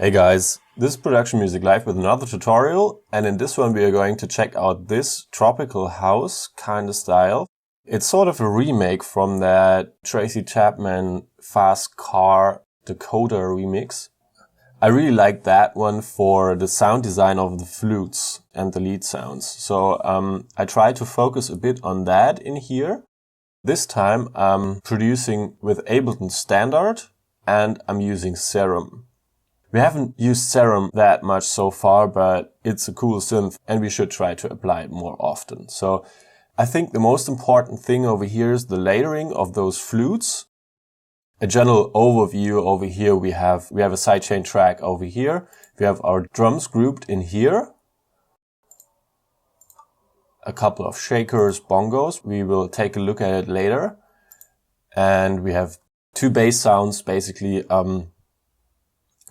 Hey guys, this is Production Music Live with another tutorial, and in this one we are going to check out this tropical house kind of style. It's sort of a remake from that Tracy Chapman Fast Car Dakota remix. I really like that one for the sound design of the flutes and the lead sounds. So I try to focus a bit on that in here. This time I'm producing with Ableton Standard and I'm using Serum. We haven't used Serum that much so far, but it's a cool synth and we should try to apply it more often. So I think the most important thing over here is the layering of those flutes. A general overview over here, we have a sidechain track over here. We have our drums grouped in here. A couple of shakers, bongos. We will take a look at it later. And we have two bass sounds, basically,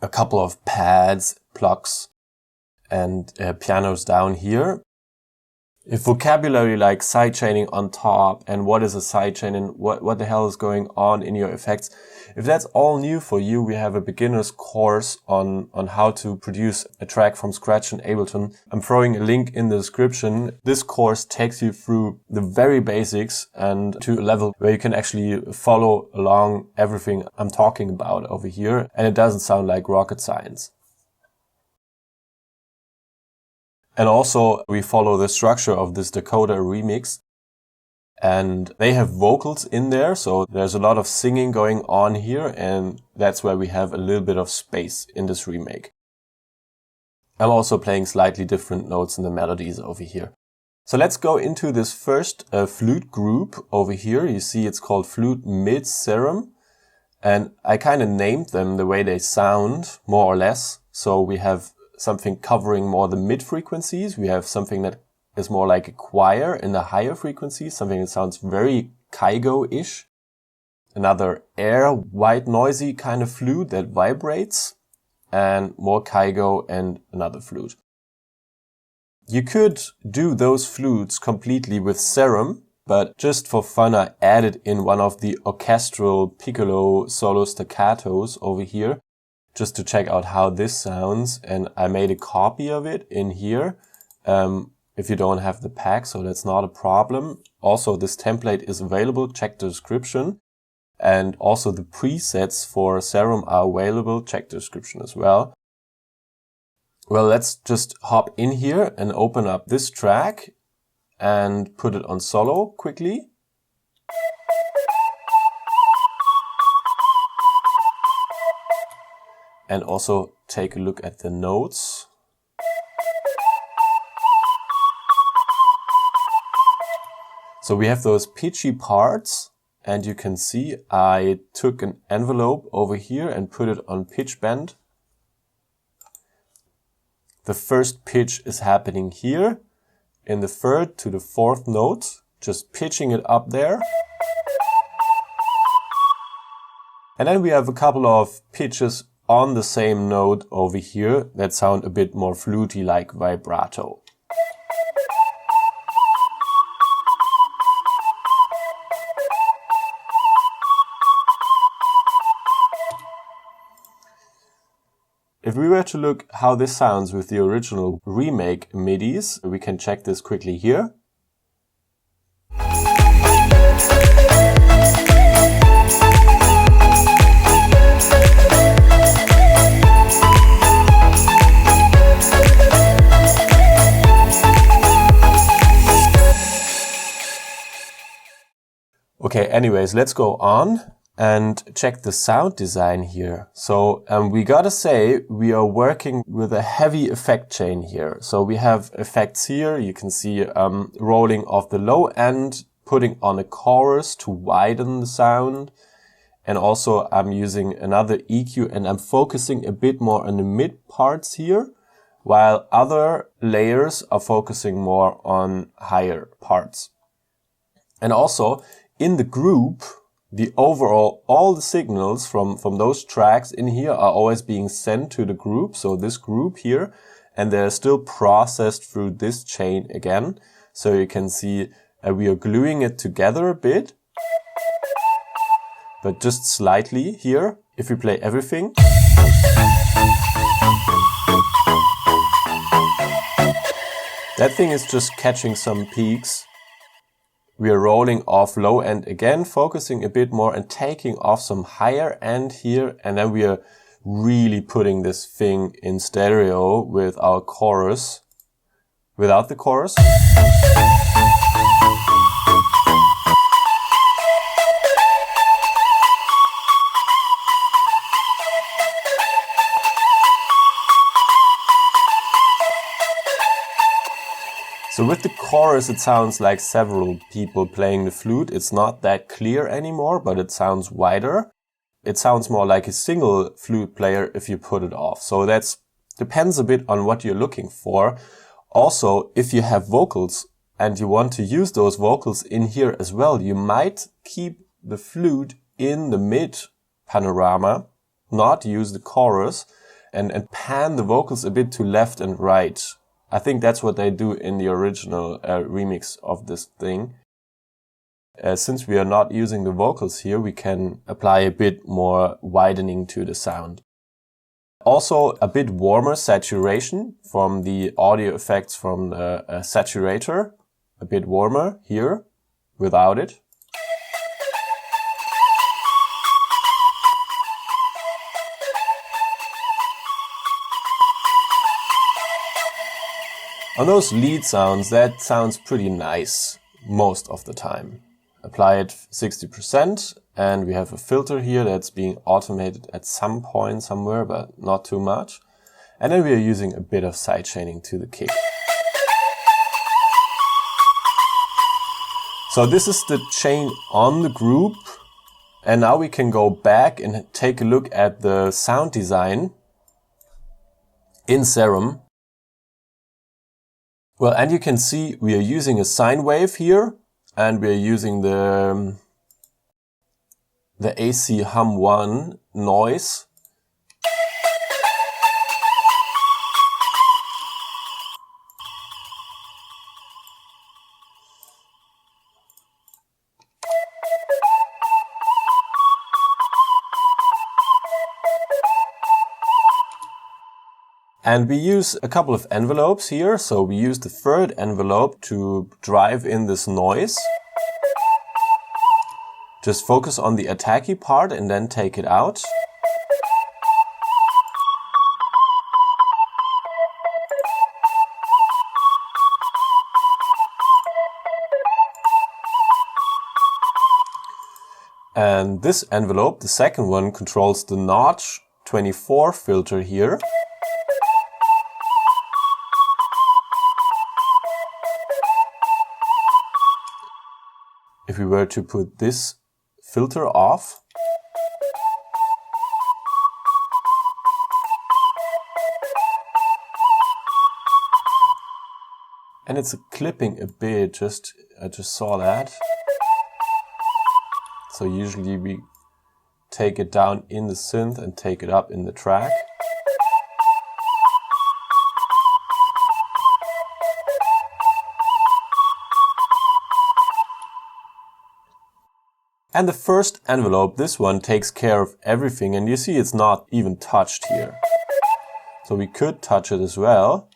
a couple of pads, plucks, and pianos down here. If vocabulary like sidechaining on top and what is a sidechain and what the hell is going on in your effects, if that's all new for you, we have a beginner's course on how to produce a track from scratch in Ableton. I'm throwing a link in the description. This course takes you through the very basics and to a level where you can actually follow along everything I'm talking about over here, and it doesn't sound like rocket science. And also we follow the structure of this Dakota remix, and they have vocals in there. So there's a lot of singing going on here, and that's where we have a little bit of space in this remake. I'm also playing slightly different notes in the melodies over here. So let's go into this first flute group over here. You see it's called Flute Mid Serum, and I kind of named them the way they sound, more or less. So we have something covering more the mid frequencies. We have something that is more like a choir in the higher frequencies, something that sounds very Kygo-ish. Another air, white, noisy kind of flute that vibrates, and more Kygo and another flute. You could do those flutes completely with Serum, but just for fun I added in one of the orchestral piccolo solo staccatos over here, just to check out how this sounds, and I made a copy of it in here if you don't have the pack, so that's not a problem. Also, this template is available, check the description, and also the presets for Serum are available, check the description as well. Well, let's just hop in here and open up this track and put it on solo quickly. And also take a look at the notes. So we have those pitchy parts, and you can see I took an envelope over here and put it on pitch bend. The first pitch is happening here in the third to the fourth note, just pitching it up there. And then we have a couple of pitches on the same note over here that sound a bit more fluty, like vibrato. If we were to look how this sounds with the original remake MIDIs, we can check this quickly here. Okay, anyways, let's go on and check the sound design here. So we gotta say we are working with a heavy effect chain here. So we have effects here. You can see rolling off the low end, putting on a chorus to widen the sound. And also I'm using another EQ and I'm focusing a bit more on the mid parts here, while other layers are focusing more on higher parts. And also, in the group, all the signals from those tracks in here are always being sent to the group, so this group here, and they're still processed through this chain again. So you can see we are gluing it together a bit, but just slightly here. If we play everything, That thing is just catching some peaks. We are rolling off low end again, focusing a bit more and taking off some higher end here. And then we are really putting this thing in stereo with our chorus, without the chorus. So with the chorus, it sounds like several people playing the flute. It's not that clear anymore, but it sounds wider. It sounds more like a single flute player if you put it off. So that's depends a bit on what you're looking for. Also, if you have vocals and you want to use those vocals in here as well, you might keep the flute in the mid panorama, not use the chorus, and pan the vocals a bit to left and right. I think that's what they do in the original remix of this thing. Since we are not using the vocals here, we can apply a bit more widening to the sound. Also, a bit warmer saturation from the audio effects from the saturator. A bit warmer here, without it. On those lead sounds, that sounds pretty nice most of the time. Apply it 60% and we have a filter here that's being automated at some point somewhere, but not too much. And then we are using a bit of sidechaining to the kick. So this is the chain on the group. And now we can go back and take a look at the sound design in Serum. Well, and you can see we are using a sine wave here, and we are using the AC hum 1 noise. And we use a couple of envelopes here. So we use the third envelope to drive in this noise. Just focus on the attacky part and then take it out. And this envelope, the second one, controls the notch 24 filter here. If we were to put this filter off, and it's clipping a bit, I just saw that. So usually we take it down in the synth and take it up in the track. And the first envelope, this one, takes care of everything, and you see it's not even touched here. So we could touch it as well.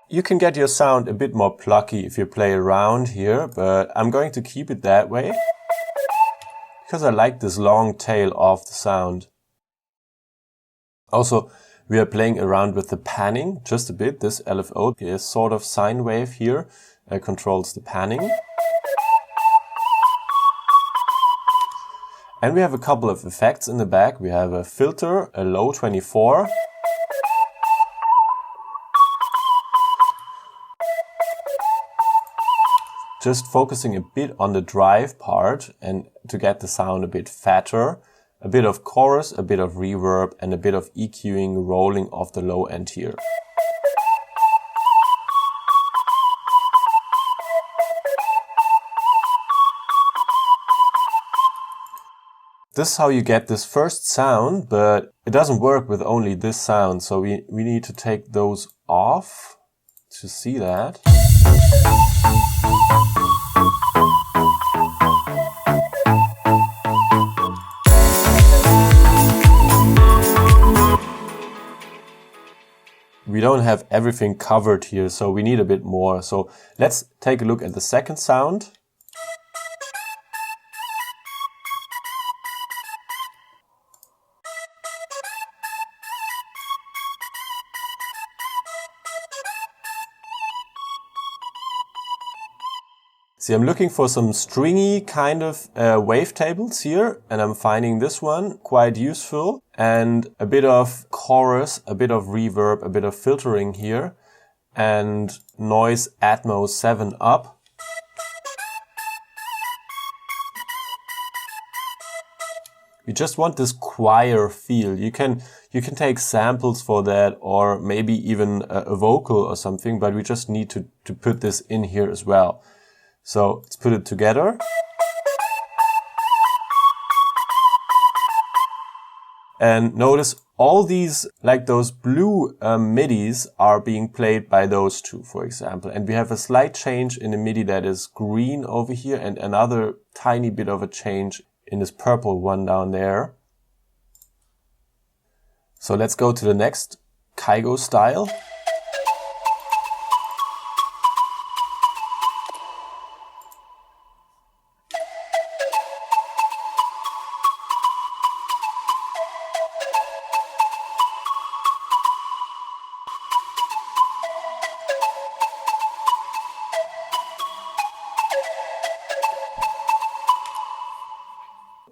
You can get your sound a bit more plucky if you play around here, but I'm going to keep it that way, because I like this long tail of the sound. Also, we are playing around with the panning just a bit. This LFO is sort of sine wave here, controls the panning. And we have a couple of effects in the back. We have a filter, a low 24. Just focusing a bit on the drive part and to get the sound a bit fatter, a bit of chorus, a bit of reverb, and a bit of EQing, rolling off the low end here. This is how you get this first sound, but it doesn't work with only this sound, so we need to take those off to see that. We don't have everything covered here, so we need a bit more. So let's take a look at the second sound. See, I'm looking for some stringy kind of wavetables here, and I'm finding this one quite useful. And a bit of chorus, a bit of reverb, a bit of filtering here, and noise Atmos 7 up. We just want this choir feel. You can take samples for that, or maybe even a vocal or something, but we just need to put this in here as well. So let's put it together. And notice all these, like those blue MIDIs are being played by those two, for example. And we have a slight change in the MIDI that is green over here, and another tiny bit of a change in this purple one down there. So let's go to the next Kygo style.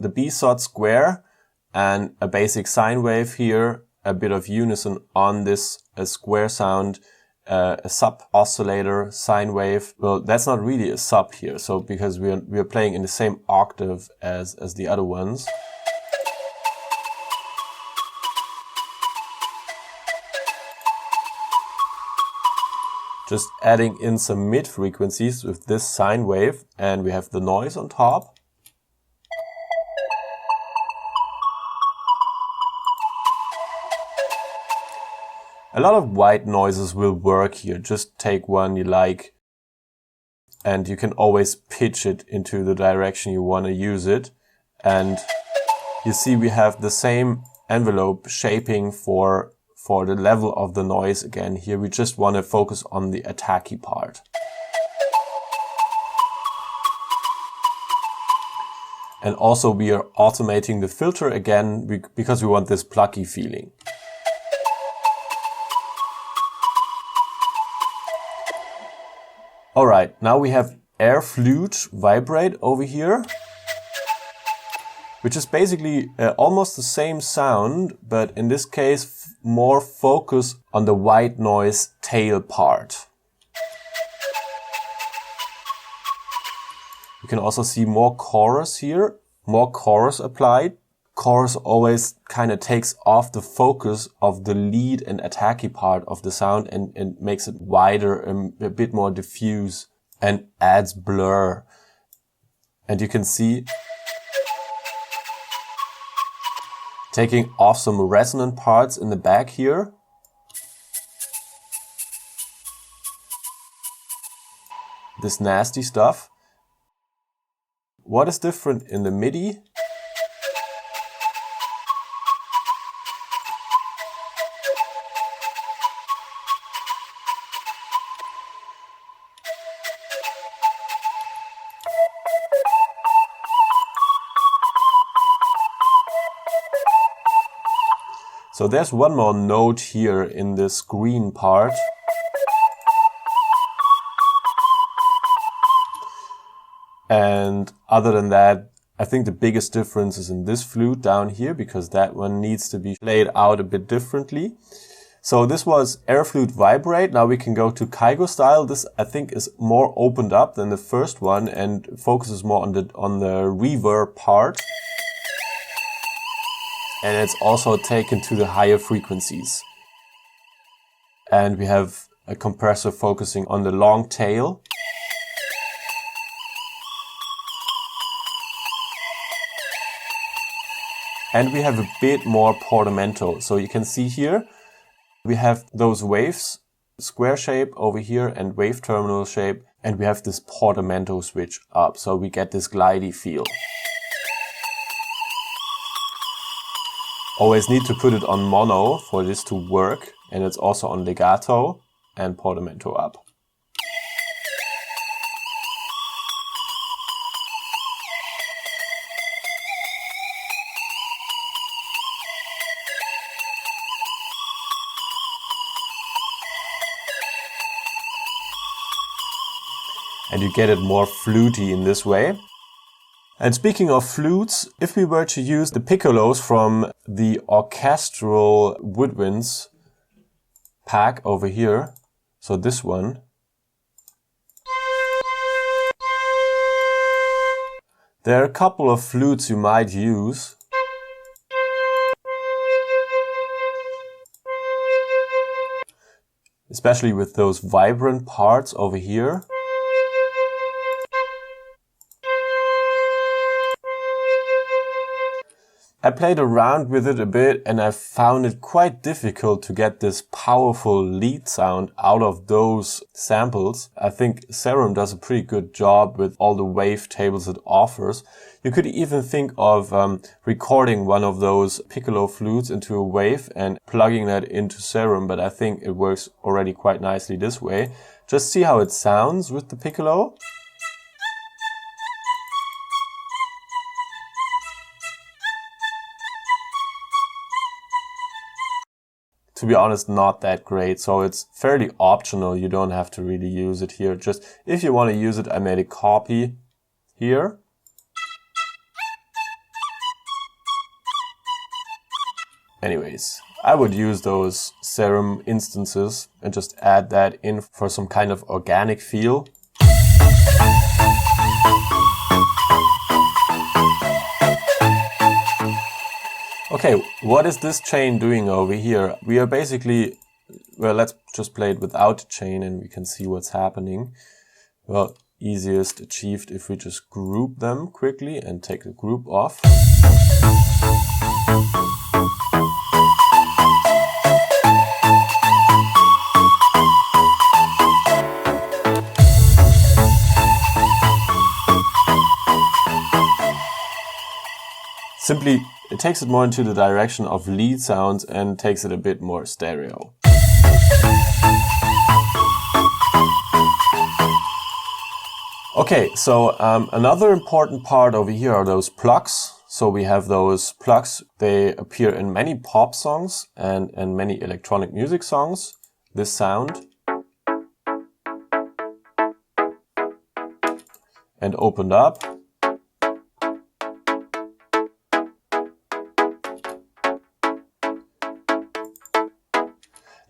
The B-sod square and a basic sine wave here, a bit of unison on this square sound, a sub oscillator, sine wave. Well, that's not really a sub here, so because we are playing in the same octave as the other ones. Just adding in some mid frequencies with this sine wave, and we have the noise on top. A lot of white noises will work here. Just take one you like, and you can always pitch it into the direction you want to use it. And you see we have the same envelope shaping for the level of the noise again. Here we just want to focus on the attacky part. And also we are automating the filter again because we want this plucky feeling. Alright, now we have air flute vibrate over here, which is basically almost the same sound, but in this case more focus on the white noise tail part. You can also see more chorus here, more chorus applied. Chorus always kind of takes off the focus of the lead and attacky part of the sound and makes it wider and a bit more diffuse and adds blur. And you can see taking off some resonant parts in the back here. This nasty stuff. What is different in the MIDI? So there's one more note here in this green part. And other than that, I think the biggest difference is in this flute down here, because that one needs to be played out a bit differently. So this was air flute vibrate. Now we can go to Kygo style. This I think is more opened up than the first one and focuses more on the reverb part. And it's also taken to the higher frequencies. And we have a compressor focusing on the long tail. And we have a bit more portamento. So you can see here, we have those waves square shape over here and wave terminal shape, and we have this portamento switch up, so we get this glidey feel. Always need to put it on mono for this to work, and it's also on legato and portamento up. And you get it more flutey in this way. And speaking of flutes, if we were to use the piccolos from the orchestral woodwinds pack over here, so this one, there are a couple of flutes you might use. Especially with those vibrant parts over here. I played around with it a bit and I found it quite difficult to get this powerful lead sound out of those samples. I think Serum does a pretty good job with all the wave tables it offers. You could even think of recording one of those piccolo flutes into a wave and plugging that into Serum, but I think it works already quite nicely this way. Just see how it sounds with the piccolo. To be honest, not that great, so it's fairly optional. You don't have to really use it here. Just if you want to use it, I made a copy here. Anyways, I would use those Serum instances and just add that in for some kind of organic feel. Okay, what is this chain doing over here? We are basically, well, let's just play it without a chain and we can see what's happening. Well, easiest achieved if we just group them quickly and take the group off. Simply, it takes it more into the direction of lead sounds and takes it a bit more stereo. Okay, so another important part over here are those plucks. So we have those plucks. They appear in many pop songs and many electronic music songs. This sound. And opened up.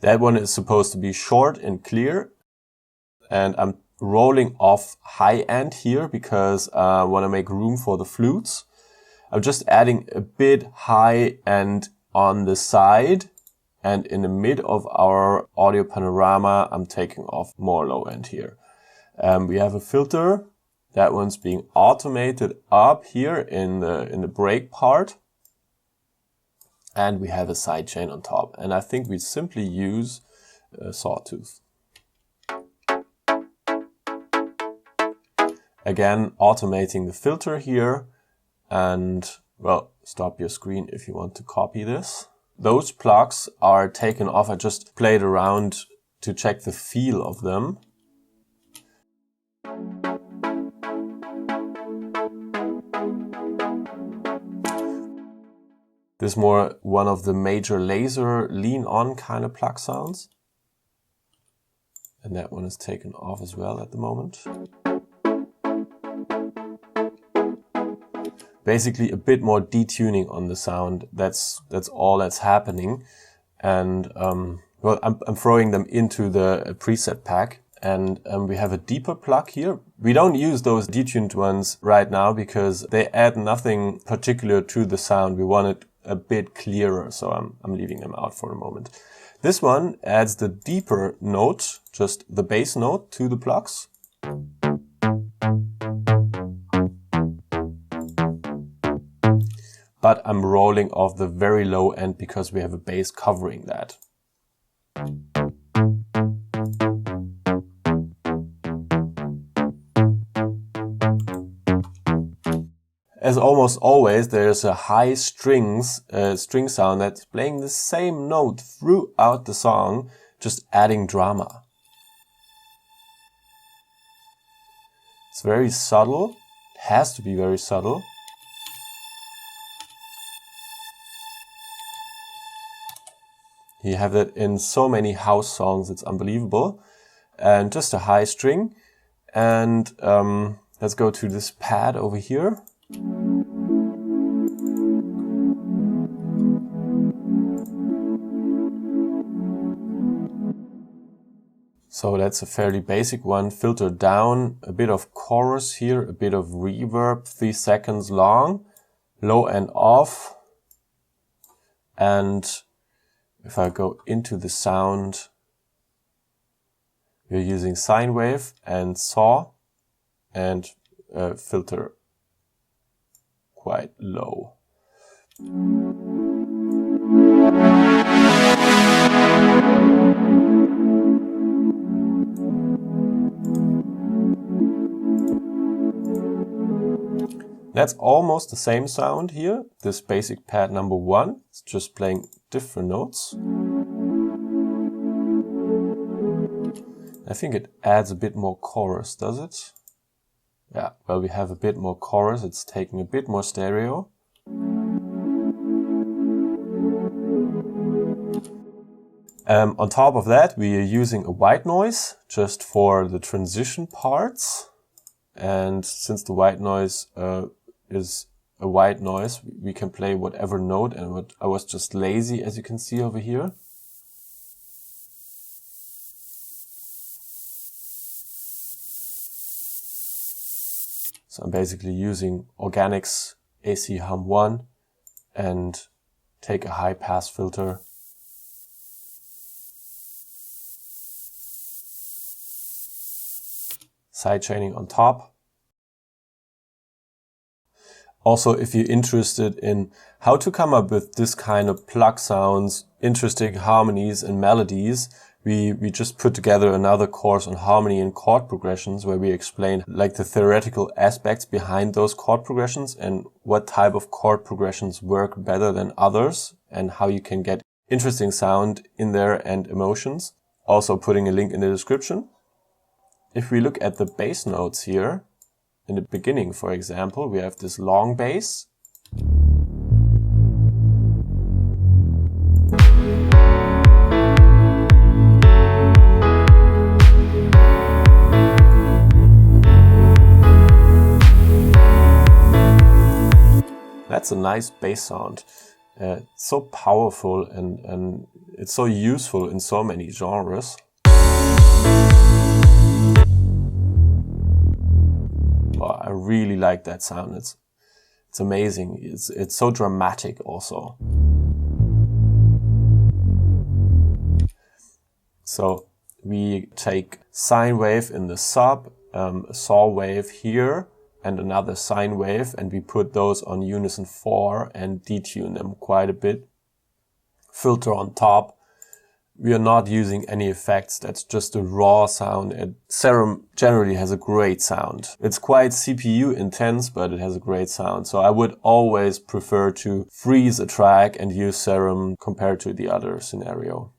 That one is supposed to be short and clear, and I'm rolling off high end here because I want to make room for the flutes. I'm just adding a bit high end on the side, and in the mid of our audio panorama, I'm taking off more low end here. We have a filter. That one's being automated up here in the break part. And we have a sidechain on top. And I think we simply use a sawtooth. Again, automating the filter here. And, well, stop your screen if you want to copy this. Those plugs are taken off. I just played around to check the feel of them. This is more one of the major laser lean-on kind of plug sounds. And that one is taken off as well at the moment. Basically a bit more detuning on the sound. That's all that's happening. And well, I'm throwing them into the preset pack. And we have a deeper plug here. We don't use those detuned ones right now because they add nothing particular to the sound. We want it a bit clearer, so I'm leaving them out for a moment. This one adds the deeper note, just the bass note, to the plucks. But I'm rolling off the very low end because we have a bass covering that. As almost always, there's a high string sound that's playing the same note throughout the song, just adding drama. It's very subtle. It has to be very subtle. You have that in so many house songs, it's unbelievable. And just a high string. And let's go to this pad over here. So that's a fairly basic one. Filter down, a bit of chorus here, a bit of reverb, 3 seconds long, low and off. And if I go into the sound, we're using sine wave and saw and filter quite low. That's almost the same sound here. This basic pad number 1, it's just playing different notes. I think it adds a bit more chorus, does it? Yeah, well, we have a bit more chorus. It's taking a bit more stereo. On top of that, we are using a white noise just for the transition parts. And since the white noise is a white noise, we can play whatever note, and I was just lazy, as you can see over here. So I'm basically using Organics AC Hum 1 and take a high pass filter. Sidechaining on top. Also, if you're interested in how to come up with this kind of plug sounds, interesting harmonies and melodies, we just put together another course on harmony and chord progressions where we explain like the theoretical aspects behind those chord progressions and what type of chord progressions work better than others and how you can get interesting sound in there and emotions. Also putting a link in the description. If we look at the bass notes here, in the beginning, for example, we have this long bass. That's a nice bass sound. It's so powerful and it's so useful in so many genres. I really like that sound. It's amazing. It's so dramatic also. So we take sine wave in the sub, a saw wave here, and another sine wave, and we put those on unison 4 and detune them quite a bit. Filter on top. We are not using any effects, that's just a raw sound. And Serum generally has a great sound. It's quite CPU intense, but it has a great sound. So I would always prefer to freeze a track and use Serum compared to the other scenario.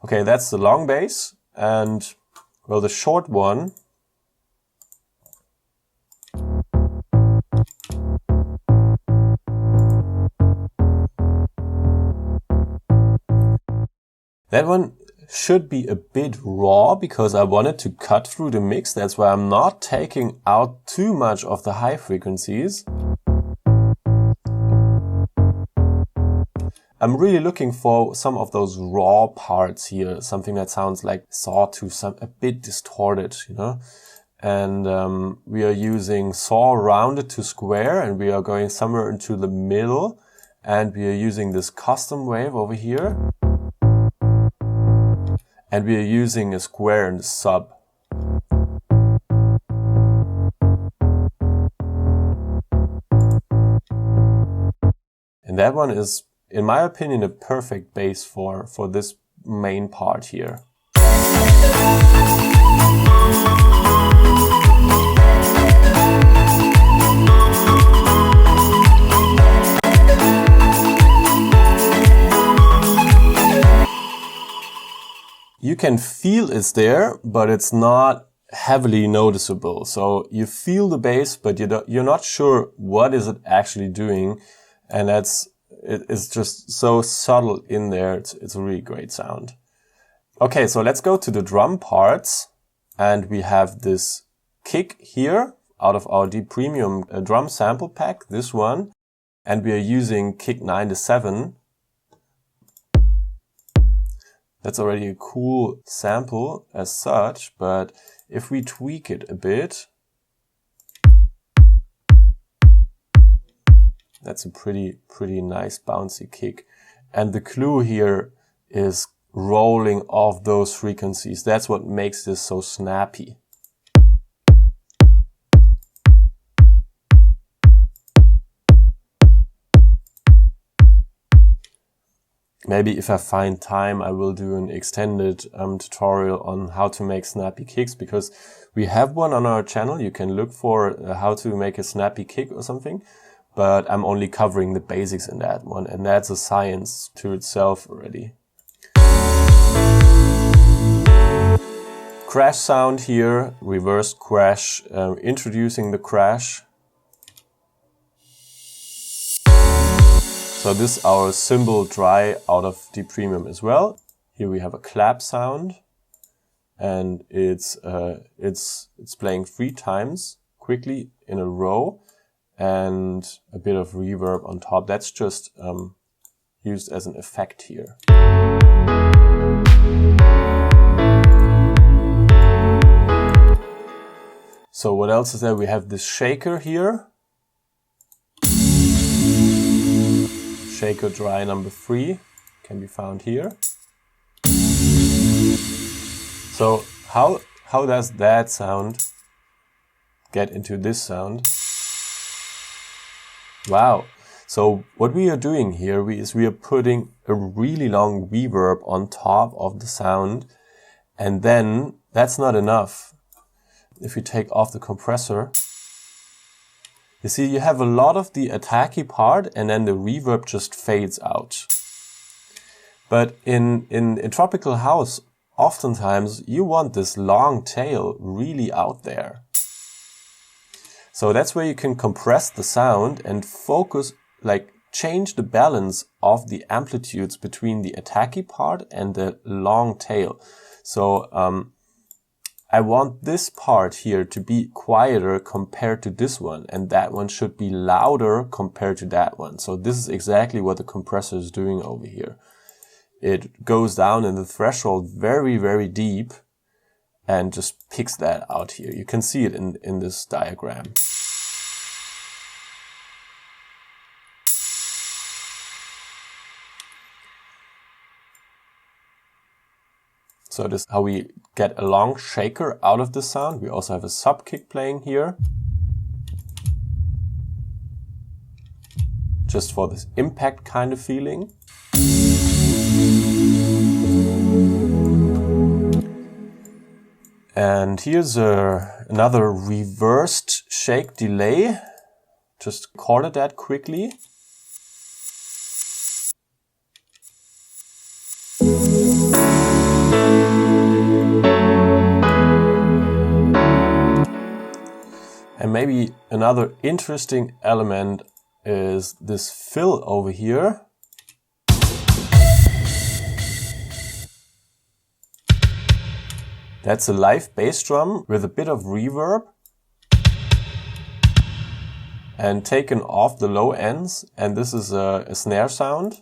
Okay, that's the long bass. And well, the short one, that one should be a bit raw because I wanted to cut through the mix. That's why I'm not taking out too much of the high frequencies. I'm really looking for some of those raw parts here, something that sounds like sawtooth, a bit distorted, you know. And we are using saw rounded to square, and we are going somewhere into the middle, and we are using this custom wave over here. And we are using a square in the sub. And that one is, in my opinion, a perfect bass for this main part here. You can feel it's there, but it's not heavily noticeable. So you feel the bass, but you're not sure what is it actually doing. And it's just so subtle in there. It's a really great sound. Okay, so let's go to the drum parts. And we have this kick here out of our Deep Premium drum sample pack, this one. And we are using kick 97. That's already a cool sample as such, but if we tweak it a bit, that's a pretty nice bouncy kick. And the clue here is rolling off those frequencies. That's what makes this so snappy. Maybe if I find time, I will do an extended tutorial on how to make snappy kicks, because we have one on our channel. You can look for how to make a snappy kick or something, but I'm only covering the basics in that one, and that's a science to itself already. Crash sound here, reverse crash, introducing the crash. So this is our cymbal dry out of Deep Premium as well. Here we have a clap sound, and it's playing 3 times quickly in a row, and a bit of reverb on top. That's just used as an effect here. So what else is there? We have this shaker here. Shaker dry number 3 can be found here. So how does that sound get into this sound? Wow. So what we are doing here is we are putting a really long reverb on top of the sound, and then that's not enough. If we take off the compressor, you see, you have a lot of the attacky part, and then the reverb just fades out. But in tropical house, oftentimes you want this long tail really out there. So that's where you can compress the sound and focus, like change the balance of the amplitudes between the attacky part and the long tail. So I want this part here to be quieter compared to this one, and that one should be louder compared to that one. So this is exactly what the compressor is doing over here. It goes down in the threshold very, very deep and just picks that out here. You can see it in this diagram. So this is how we get a long shaker out of the sound. We also have a sub kick playing here, just for this impact kind of feeling. And here's another reversed shake delay. Just chorded that quickly. And maybe another interesting element is this fill over here. That's a live bass drum with a bit of reverb and taken off the low ends, and this is a snare sound.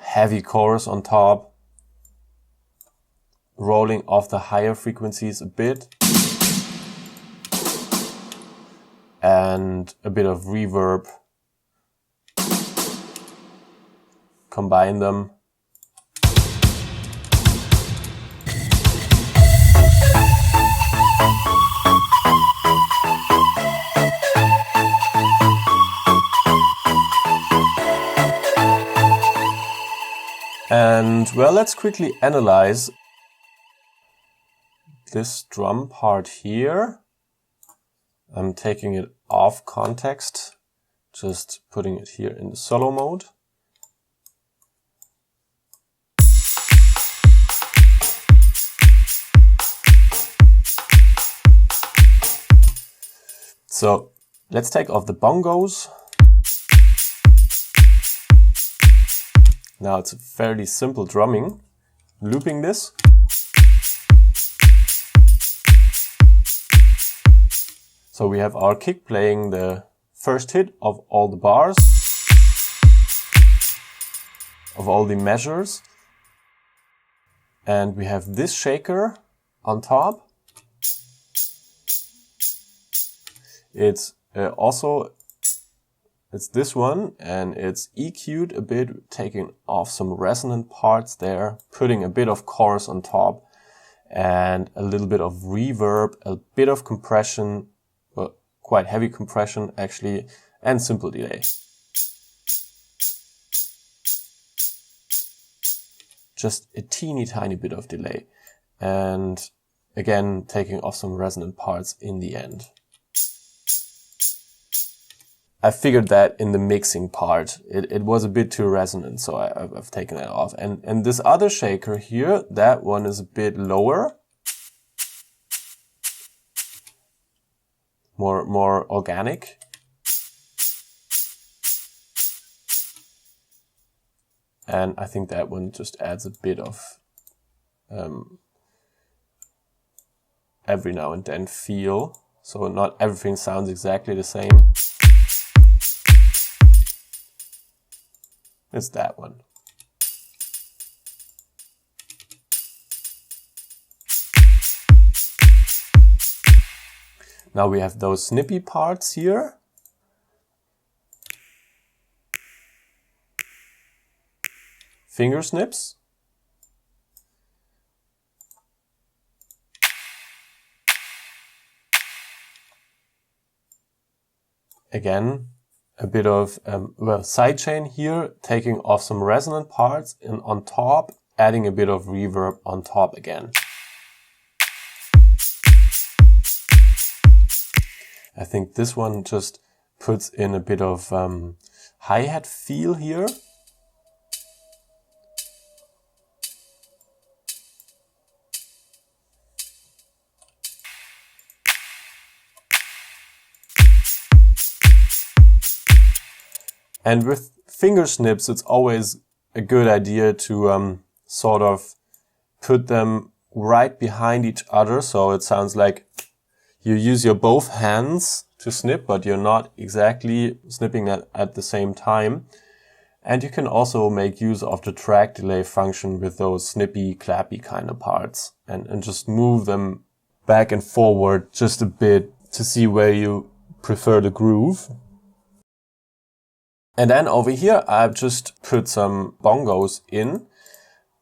Heavy chorus on top, rolling off the higher frequencies a bit, and a bit of reverb. Combine them. And well, let's quickly analyze this drum part here. I'm taking it off context, just putting it here in the solo mode. So let's take off the bongos. Now it's a fairly simple drumming. Looping this. So we have our kick playing the first hit of all the bars, of all the measures. And we have this shaker on top. It's it's this one, and it's EQ'd a bit, taking off some resonant parts there, putting a bit of chorus on top, and a little bit of reverb, a bit of compression, well, quite heavy compression actually, and simple delay. Just a teeny tiny bit of delay. And again, taking off some resonant parts in the end. I figured that in the mixing part, it was a bit too resonant, so I've taken that off. And this other shaker here, that one is a bit lower. More organic. And I think that one just adds a bit of every now and then feel. So not everything sounds exactly the same. It's that one. Now we have those snippy parts here. Finger snips. Again, a bit of sidechain here, taking off some resonant parts, and on top, adding a bit of reverb on top again. I think this one just puts in a bit of hi-hat feel here. And with finger snips, it's always a good idea to sort of put them right behind each other. So it sounds like you use your both hands to snip, but you're not exactly snipping at the same time. And you can also make use of the track delay function with those snippy, clappy kind of parts and just move them back and forward just a bit to see where you prefer the groove. And then over here, I've just put some bongos in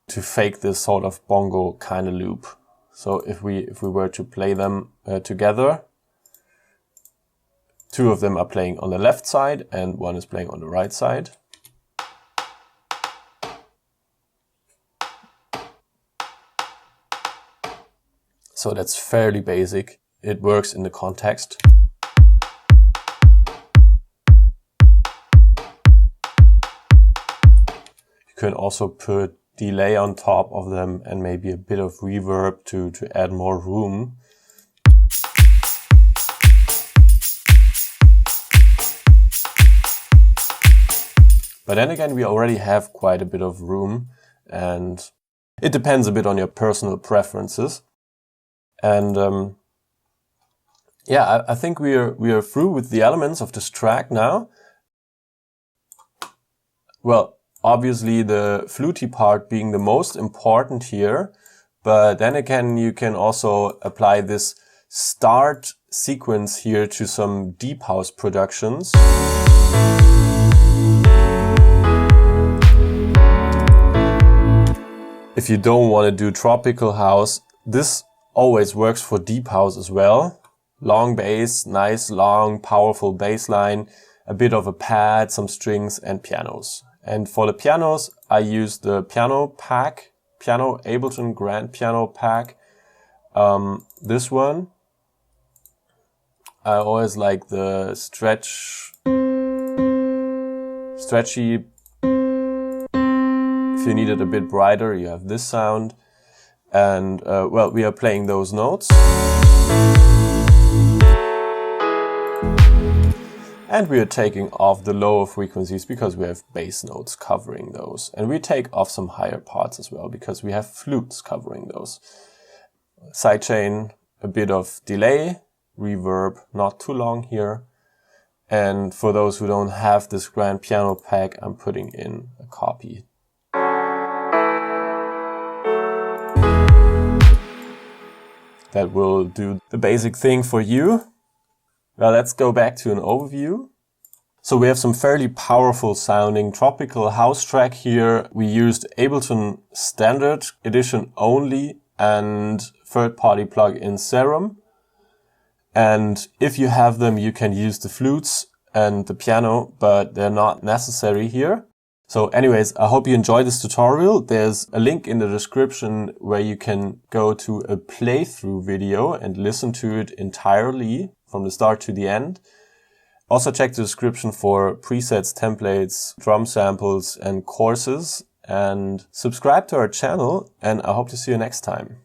to fake this sort of bongo kind of loop. So if we were to play them together, two of them are playing on the left side and one is playing on the right side. So that's fairly basic. It works in the context. You can also put delay on top of them and maybe a bit of reverb to add more room. But then again, we already have quite a bit of room, and it depends a bit on your personal preferences. And yeah, I think we are through with the elements of this track now. Well, obviously the flutey part being the most important here, but then again you can also apply this start sequence here to some deep house productions. If you don't want to do tropical house, this always works for deep house as well. Long bass, nice long powerful bass line, a bit of a pad, some strings and pianos. And for the pianos, I use the piano pack, Piano Ableton Grand Piano Pack. This one, I always like the stretchy. If you need it a bit brighter, you have this sound. And, well, we are playing those notes. And we are taking off the lower frequencies because we have bass notes covering those. And we take off some higher parts as well because we have flutes covering those. Sidechain, a bit of delay, reverb, not too long here. And for those who don't have this grand piano pack, I'm putting in a copy. That will do the basic thing for you. Well, let's go back to an overview. So we have some fairly powerful sounding tropical house track here. We used Ableton Standard Edition only and third-party plugin Serum. And if you have them, you can use the flutes and the piano, but they're not necessary here. So anyways, I hope you enjoyed this tutorial. There's a link in the description where you can go to a playthrough video and listen to it entirely from the start to the end. Also check the description for presets, templates, drum samples and courses, and subscribe to our channel, and I hope to see you next time.